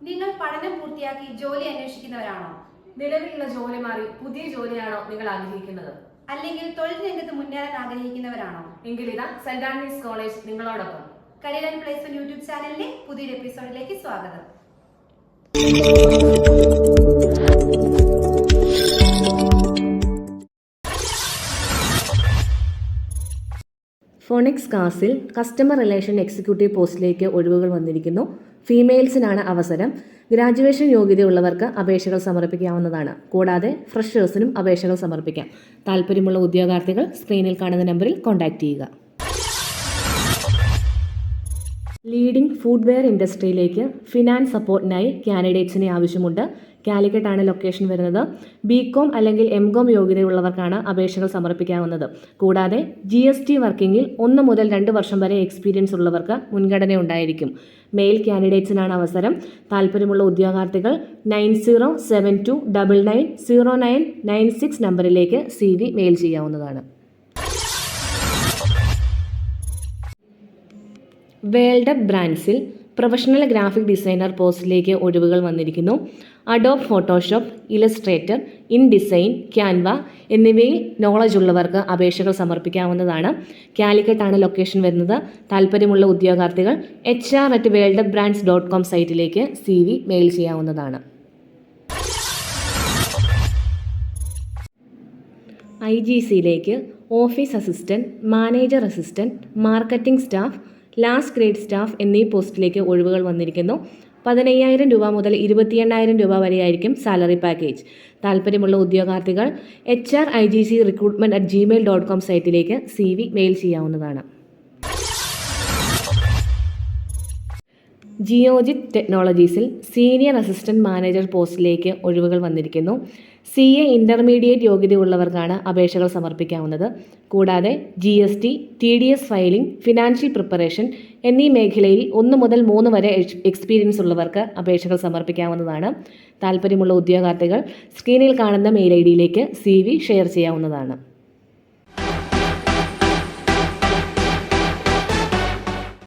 നിങ്ങൾ പഠനം പൂർത്തിയാക്കി ജോലി അന്വേഷിക്കുന്നവരാണോ? നിലവിലുള്ള ജോലി മാറി പുതിയ ജോലിയാണോ നിങ്ങൾ ആഗ്രഹിക്കുന്നത്? അല്ലെങ്കിൽ തൊഴിൽ രംഗത്ത് മുന്നേറാൻ ആഗ്രഹിക്കുന്നവരാണോ? എങ്കിൽ ഇതാ സെന്റ് ആന്റണീസ് കോളേജ് നിങ്ങളോടൊപ്പം. കരിയർ ആൻഡ് പ്ലേസ്മെന്റ് യൂട്യൂബ് ചാനലിലെ പുതിയൊരു എപ്പിസോഡിലേക്ക് സ്വാഗതം. Phonics castle customer relation executive പോസ്റ്റിലേക്ക് ഒഴിവുകൾ വന്നിരിക്കുന്നു. ഫീമെയിൽസിനാണ് അവസരം. ഗ്രാജുവേഷൻ യോഗ്യതയുള്ളവർക്ക് അപേക്ഷകൾ സമർപ്പിക്കാവുന്നതാണ്. കൂടാതെ ഫ്രഷേഴ്സിനും അപേക്ഷകൾ സമർപ്പിക്കാം. താല്പര്യമുള്ള ഉദ്യോഗാർത്ഥികൾ സ്ക്രീനിൽ കാണുന്ന നമ്പറിൽ കോൺടാക്ട് ചെയ്യുക. ലീഡിംഗ് ഫുഡ്വെയർ ഇൻഡസ്ട്രിയിലേക്ക് ഫിനാൻസ് സപ്പോർട്ടിനായി കാൻഡിഡേറ്റ്സിനെ ആവശ്യമുണ്ട്. കാലിക്കറ്റാണ് ലൊക്കേഷൻ വരുന്നത്. ബികോം അല്ലെങ്കിൽ എംകോം യോഗ്യതയുള്ളവർക്കാണ് അപേക്ഷകൾ സമർപ്പിക്കാവുന്നത്. കൂടാതെ GST വർക്കിങ്ങിൽ 1 മുതൽ 2 വർഷം വരെ എക്സ്പീരിയൻസ് ഉള്ളവർക്ക് മുൻഗണന ഉണ്ടായിരിക്കും. മെയിൽ കാൻഡിഡേറ്റ്സിനാണ് അവസരം. താല്പര്യമുള്ള ഉദ്യോഗാർത്ഥികൾ 9072990996 നമ്പറിലേക്ക് CV മെയിൽ ചെയ്യാവുന്നതാണ്. വേൾഡപ്പ് ബ്രാൻഡ്സിൽ പ്രൊഫഷണൽ ഗ്രാഫിക് ഡിസൈനർ പോസ്റ്റിലേക്ക് ഒഴിവുകൾ വന്നിരിക്കുന്നു. Adobe Photoshop, Illustrator, InDesign, Canva എന്നിവയിൽ നോളജ് ഉള്ളവർക്ക് അപേക്ഷകൾ സമർപ്പിക്കാവുന്നതാണ്. കാലിക്കറ്റാണ് ലൊക്കേഷൻ വരുന്നത്. താല്പര്യമുള്ള ഉദ്യോഗാർത്ഥികൾ HR@worldupbrands.com സൈറ്റിലേക്ക് CV മെയിൽ ചെയ്യാവുന്നതാണ്. IGCയിലേക്ക് office assistant, manager assistant, marketing staff, last grade staff എന്നീ പോസ്റ്റിലേക്ക് ഒഴിവുകൾ വന്നിരിക്കുന്നു. 15,000 രൂപ മുതൽ 28,000 രൂപ വരെയായിരിക്കും സാലറി പാക്കേജ്. താല്പര്യമുള്ള ഉദ്യോഗാർത്ഥികൾ HR@IGCrecruitment@gmail.com സൈറ്റിലേക്ക് CV മെയിൽ ചെയ്യാവുന്നതാണ്. ജിയോജിത് ടെക്നോളജീസിൽ സീനിയർ അസിസ്റ്റന്റ് മാനേജർ പോസ്റ്റിലേക്ക് ഒഴിവുകൾ വന്നിരിക്കുന്നു. CA ഇൻ്റർമീഡിയറ്റ് യോഗ്യതയുള്ളവർക്കാണ് അപേക്ഷകൾ സമർപ്പിക്കാവുന്നത്. കൂടാതെ GST, TDS filing, financial preparation എന്നീ മേഖലയിൽ 1 മുതൽ 3 വരെ എക്സ്പീരിയൻസ് ഉള്ളവർക്ക് അപേക്ഷകൾ സമർപ്പിക്കാവുന്നതാണ്. താല്പര്യമുള്ള ഉദ്യോഗാർത്ഥികൾ സ്ക്രീനിൽ കാണുന്ന മെയിൽ ID യിലേക്ക് CV ഷെയർ ചെയ്യാവുന്നതാണ്.